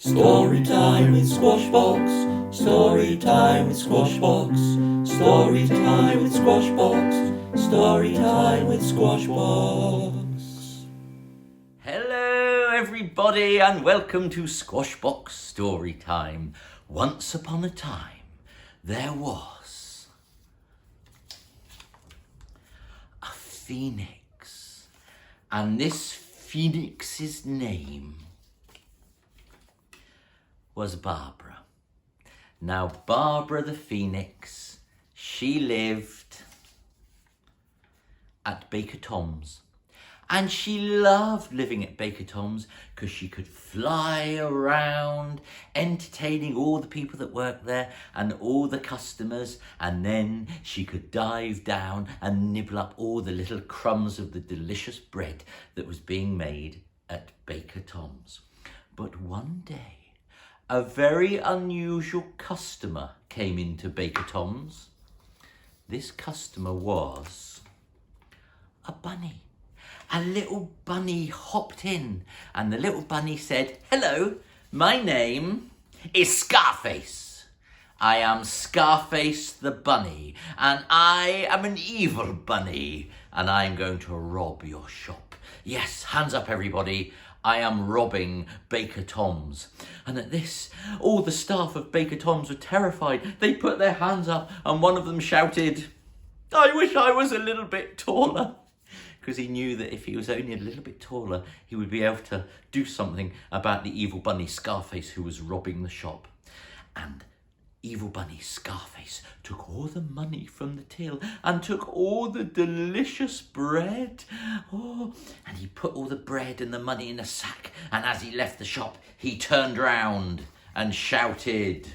Story time with Squashbox. Story time with Squashbox. Story time with Squashbox. Story time with Squashbox. Hello everybody and welcome to Squashbox Storytime. Once upon a time there was a phoenix, and this phoenix's name was Barbara. Now Barbara the Phoenix, she lived at Baker Tom's, and she loved living at Baker Tom's because she could fly around entertaining all the people that worked there and all the customers, and then she could dive down and nibble up all the little crumbs of the delicious bread that was being made at Baker Tom's. But one day, a very unusual customer came into Baker Tom's. This customer was a bunny. A little bunny hopped in, and the little bunny said, "Hello, my name is Scarface. I am Scarface the bunny, and I am an evil bunny, and I am going to rob your shop. Yes, hands up everybody. I am robbing Baker Tom's." And at this, all the staff of Baker Tom's were terrified. They put their hands up, and one of them shouted, "I wish I was a little bit taller." Because he knew that if he was only a little bit taller, he would be able to do something about the evil bunny Scarface who was robbing the shop. And evil bunny Scarface took all the money from the till and took all the delicious bread. And he put all the bread and the money in a sack, and as he left the shop, he turned round and shouted,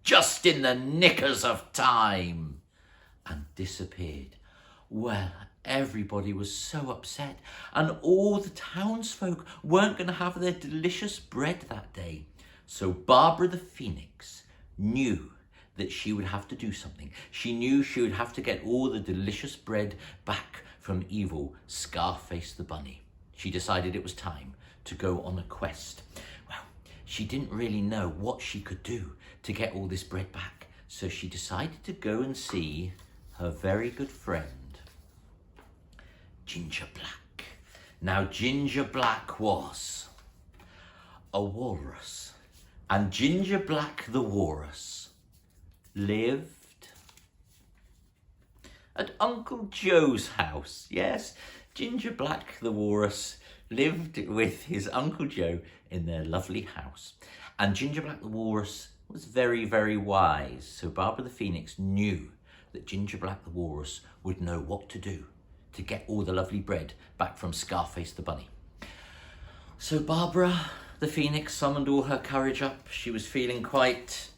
"Just in the knickers of time," and disappeared. Well, everybody was so upset, and all the townsfolk weren't going to have their delicious bread that day. So Barbara the Phoenix knew that she would have to do something. She knew she would have to get all the delicious bread back from evil Scarface the bunny. She decided it was time to go on a quest. Well, she didn't really know what she could do to get all this bread back, so she decided to go and see her very good friend, Ginger Black. Now, Ginger Black was a walrus, and Ginger Black the walrus lived at Uncle Joe's house. Yes, Ginger Black the walrus lived with his Uncle Joe in their lovely house. And Ginger Black the walrus was very, very wise, so Barbara the Phoenix knew that Ginger Black the walrus would know what to do to get all the lovely bread back from Scarface the bunny. So Barbara the Phoenix summoned all her courage up. She was feeling quite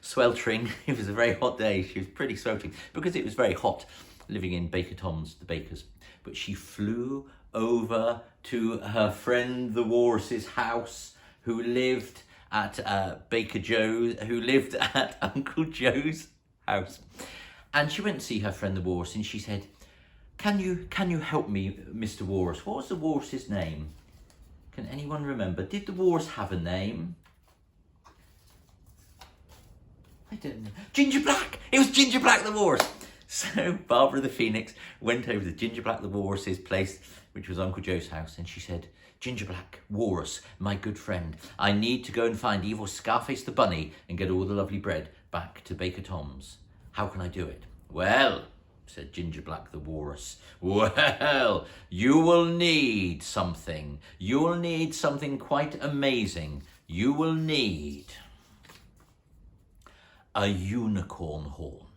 sweltering. It was a very hot day. She was pretty sweltering because it was very hot living in Baker Tom's, the bakers. But she flew over to her friend the walrus's house, who lived at Uncle Joe's house. And she went to see her friend the walrus, and she said, Can you help me, Mr. Walrus? What was the walrus's name? Can anyone remember? Did the walrus have a name? I don't know. Ginger Black! It was Ginger Black the walrus! So Barbara the Phoenix went over to Ginger Black the walrus's place, which was Uncle Joe's house, and she said, "Ginger Black, walrus, my good friend, I need to go and find evil Scarface the bunny and get all the lovely bread back to Baker Tom's. How can I do it?" "Well," said Ginger Black the walrus, "well, you will need something. You will need something quite amazing. You will need a unicorn horn.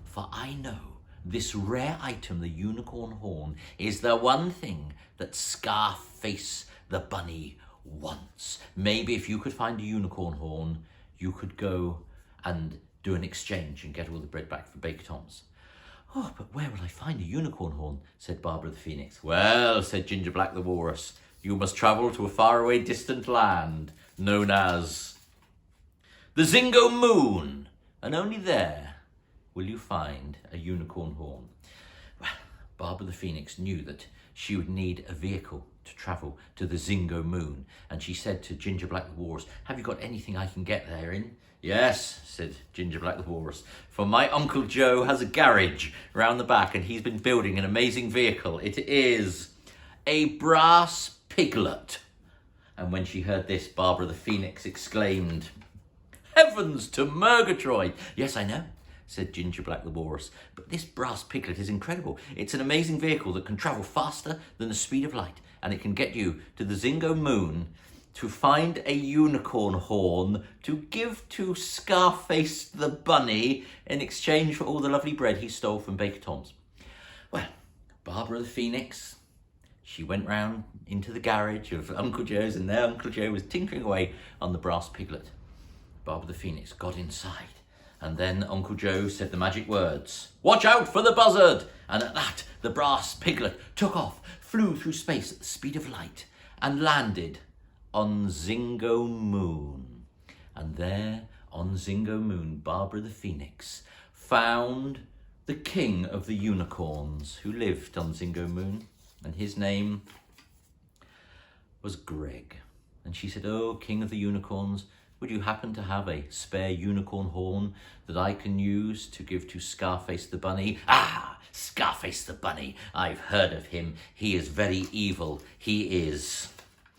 For I know this rare item, the unicorn horn, is the one thing that Scarface the bunny wants. Maybe if you could find a unicorn horn, you could go and do an exchange and get all the bread back for Baker Tom's." "Oh, but where will I find a unicorn horn?" said Barbara the Phoenix. "Well," said Ginger Black the walrus, "you must travel to a faraway distant land known as the Zingo Moon, and only there will you find a unicorn horn." Well, Barbara the Phoenix knew that she would need a vehicle to travel to the Zingo moon. And she said to Ginger Black the Walrus, have you got anything I can get there in? Yes, said Ginger Black the Walrus, for my Uncle Joe has a garage round the back and he's been building an amazing vehicle. It is a brass piglet. And when she heard this, Barbara the Phoenix exclaimed, heavens to Murgatroyd! Yes, I know, said Ginger Black the Walrus, but this brass piglet is incredible. It's an amazing vehicle that can travel faster than the speed of light, and it can get you to the Zingo moon to find a unicorn horn to give to Scarface the bunny in exchange for all the lovely bread he stole from Baker Tom's. Well, Barbara the Phoenix, she went round into the garage of Uncle Joe's, and there Uncle Joe was tinkering away on the brass piglet. Barbara the Phoenix got inside, and then Uncle Joe said the magic words, watch out for the buzzard! And at that, the brass piglet took off, flew through space at the speed of light, and landed on Zingo Moon. And there, on Zingo Moon, Barbara the Phoenix found the king of the unicorns who lived on Zingo Moon, and his name was Greg. And she said, oh, king of the unicorns, would you happen to have a spare unicorn horn that I can use to give to Scarface the bunny? Ah, Scarface the bunny, I've heard of him. He is very evil. He is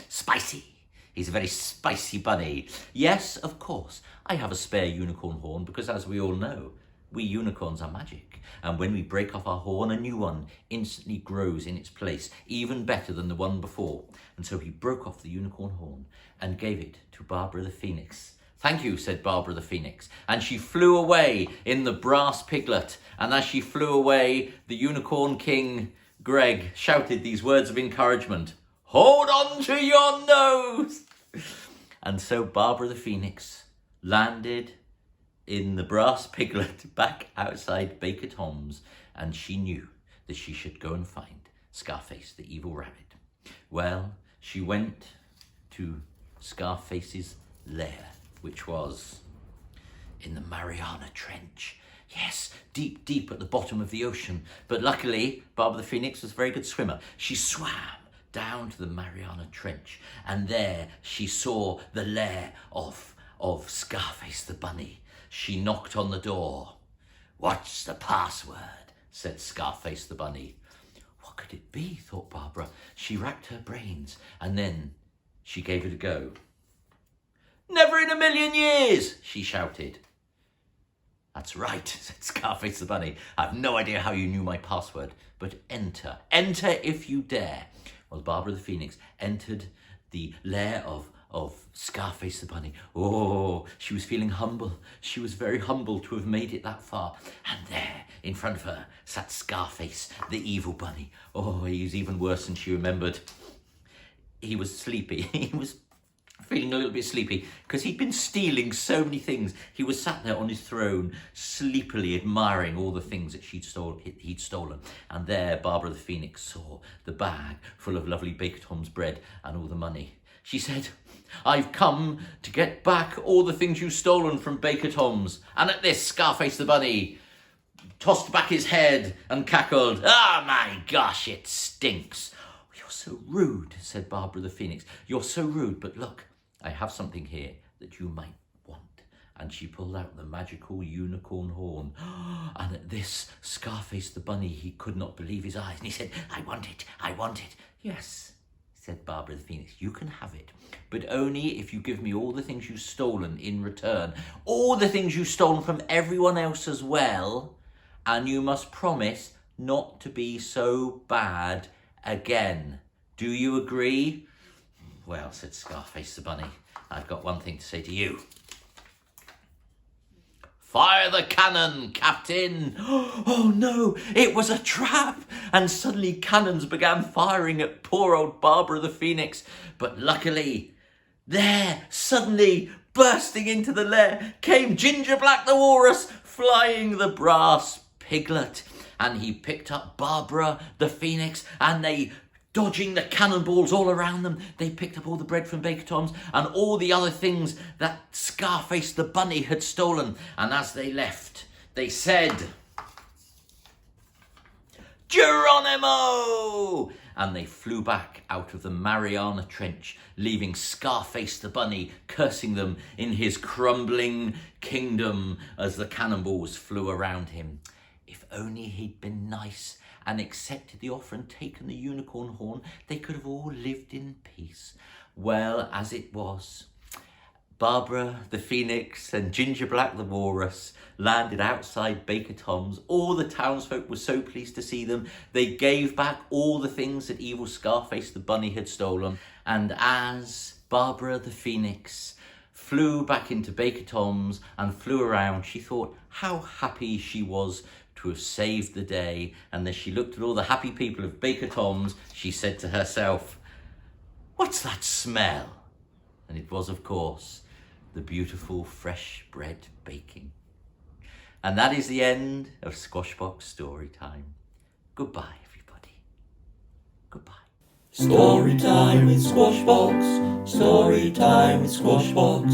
spicy. He's a very spicy bunny. Yes, of course, I have a spare unicorn horn because, as we all know, we unicorns are magic. And when we break off our horn, a new one instantly grows in its place, even better than the one before. And so he broke off the unicorn horn and gave it to Barbara the Phoenix. Thank you, said Barbara the Phoenix. And she flew away in the brass piglet. And as she flew away, the unicorn king, Greg, shouted these words of encouragement. Hold on to your nose! And so Barbara the Phoenix landed in the brass piglet back outside Baker Tom's, and she knew that she should go and find Scarface the evil rabbit. Well, she went to Scarface's lair, which was in the Mariana Trench. Yes, deep, deep at the bottom of the ocean. But luckily, Barbara the Phoenix was a very good swimmer. She swam down to the Mariana Trench, and there she saw the lair of Scarface the bunny. She knocked on the door. What's the password? Said Scarface the bunny. What could it be? Thought Barbara. She racked her brains, and then she gave it a go. Never in a million years, she shouted. That's right, said Scarface the bunny. I've no idea how you knew my password, but enter. Enter if you dare. Well, Barbara the Phoenix entered the lair of Scarface the bunny. Oh, she was feeling humble. She was very humble to have made it that far. And there, in front of her, sat Scarface, the evil bunny. Oh, he was even worse than she remembered. He was sleepy. He was feeling a little bit sleepy because he'd been stealing so many things. He was sat there on his throne, sleepily admiring all the things that he'd stolen. And there, Barbara the Phoenix saw the bag full of lovely Baker Tom's bread and all the money. She said, I've come to get back all the things you've stolen from Baker Tom's. And at this, Scarface the bunny tossed back his head and cackled, ah, my gosh, it stinks. You're so rude, said Barbara the Phoenix. You're so rude, but look, I have something here that you might want. And she pulled out the magical unicorn horn. And at this, Scarface the bunny, he could not believe his eyes. And he said, I want it, I want it. Yes, said Barbara the Phoenix, you can have it, but only if you give me all the things you've stolen in return. All the things you've stolen from everyone else as well. And you must promise not to be so bad again. Do you agree? Well, said Scarface the bunny, I've got one thing to say to you. Fire the cannon, Captain! Oh no, it was a trap! And suddenly cannons began firing at poor old Barbara the Phoenix. But luckily, there, suddenly, bursting into the lair, came Ginger Black the Walrus, flying the brass piglet. And he picked up Barbara the Phoenix, and they, dodging the cannonballs all around them, they picked up all the bread from Baker Tom's and all the other things that Scarface the bunny had stolen. And as they left, they said, Geronimo! and they flew back out of the Mariana Trench, leaving Scarface the Bunny cursing them in his crumbling kingdom as the cannonballs flew around him. If only he'd been nice and accepted the offer and taken the unicorn horn, they could have all lived in peace. Well, as it was, Barbara the Phoenix and Ginger Black the Walrus landed outside Baker Tom's. All the townsfolk were so pleased to see them. They gave back all the things that evil Scarface the Bunny had stolen. And as Barbara the Phoenix flew back into Baker Tom's and flew around, she thought how happy she was to have saved the day. And as she looked at all the happy people of Baker Tom's, she said to herself, "What's that smell?" And it was, of course, the beautiful fresh bread baking. And that is the end of Squashbox Storytime. Goodbye, everybody. Goodbye. Storytime with Squashbox. Storytime with Squashbox.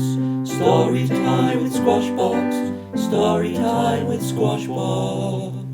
Storytime with Squashbox. Storytime with Squashbox.